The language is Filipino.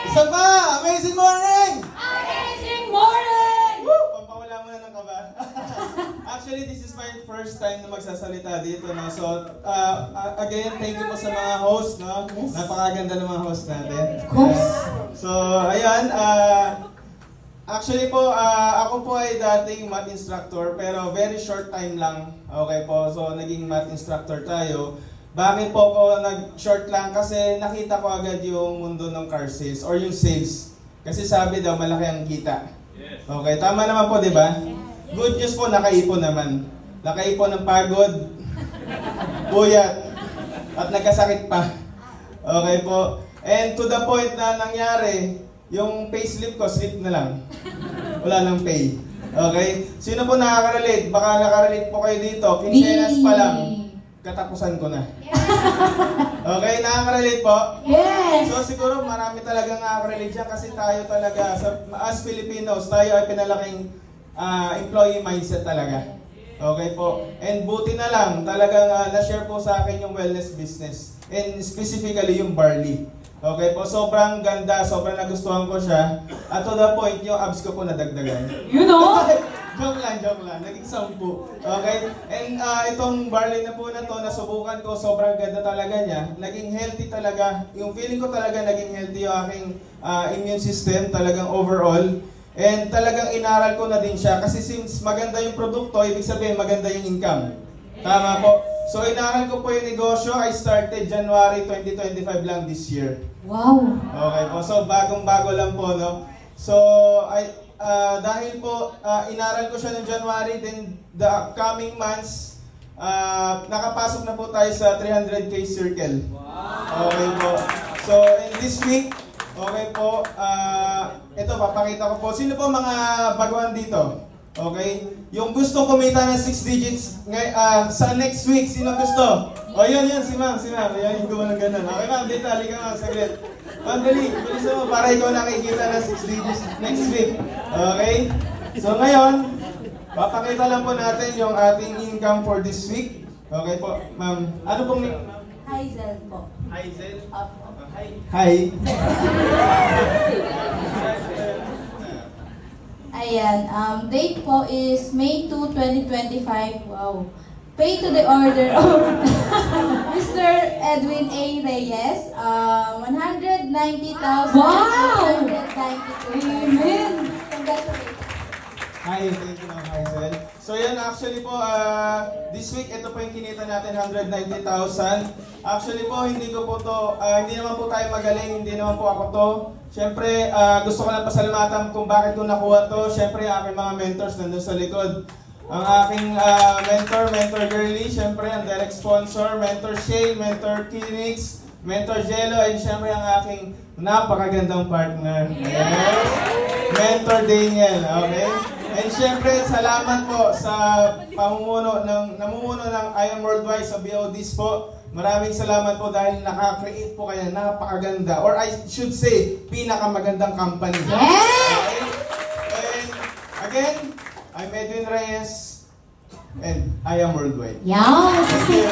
Isa pa! Amazing morning! Amazing morning! Woo! Pampawala mo na ng kaba. Actually, this is my first time na magsasalita dito. No? So, again, thank you po sa mga host. No? Yes. Napakaganda ng mga host natin. Of course. So, ayan. Actually po, ako po ay dating math instructor pero very short time lang. Okay po, so naging math instructor tayo. Bakit po ako nag-short lang? Kasi nakita ko agad yung mundo ng car sales or yung sales. Kasi sabi daw, malaki ang kita. Yes. Okay, tama naman po, di ba? Good news po, nakaipon naman. Nakaipon ng pagod, buyat, at nagkasakit pa. Okay po. And to the point na nangyari, yung payslip ko, slip na lang. Wala nang pay. Okay? Sino po nakaka-relate? Baka nakaka-relate po kayo dito. Quincenas pa lang. Katapusan ko na. Okay, nakaka-relate po? Yes! So siguro marami talaga nakaka-relate dyan kasi tayo talaga, as Filipinos, tayo ay pinalaking employee mindset talaga. Okay po. And buti na lang, talagang na-share po sa akin yung wellness business. And specifically yung barley. Okay po, sobrang ganda, sobrang nagustuhan ko siya. At to the point, yung abs ko po nadagdagan. You know? Joke lang. Naging 10. Okay? And itong barley na po na to, nasubukan ko, sobrang ganda talaga niya. Naging healthy talaga. Yung feeling ko talaga naging healthy yung aking immune system, talagang overall. And talagang inaral ko na din siya. Kasi since maganda yung produkto, ibig sabihin maganda yung income. Tama po. So inaral ko po yung negosyo. I started January 2025 lang this year. Wow! Okay po. So bagong-bago lang po, no? So, dahil po inaral ko siya ng January, then the upcoming months, nakapasok na po tayo sa 300K circle. Okay po. So, in this week, okay po, ito, papakita ko po. Sino po mga baguhan dito? Okay? Yung gusto kumita ng 6 digits sa next week, sino gusto? O yun, si ma'am. Yan, yung gumawa ng ganun. Okay ma'am, dito, halika ma'am, saglit. Ma'am, dali, bilis mo para ikaw nakikita ng 6 digits next week. Okay? So ngayon, papakita lang po natin yung ating income for this week. Okay po, ma'am. Ano pong name? Hazel po. Hazel? Opo. Hi. Ayan, date po is May 2, 2025. Wow. Pay to the order of Mr. Edwin A. Reyes, 190,000. Wow! 192. Amen! Congratulations. Hi, thank you ma'am Hazel. So yan, actually po, this week, ito po yung kinita natin, 190,000. Actually po, hindi ko po to, hindi naman po tayo magaling, hindi naman po ako to. Siyempre, gusto ko lang pasalamatan kung bakit ko nakuha to. Siyempre, aking mga mentors nandun sa likod. Ang aking mentor Girly, siyempre, ang direct sponsor, mentor Shay, mentor Kinix, mentor Jello, and siyempre ang aking napakagandang partner. Yes! Mentor Daniel, okay? And syempre, salamat po sa namumuno ng I Am Worldwide sa BODs po. Maraming salamat po dahil nakakreate po kayo napakaganda, or I should say, pinakamagandang company. Yes! Okay? And again, I'm Edwin Reyes, and I Am Worldwide. Yes! Thank you.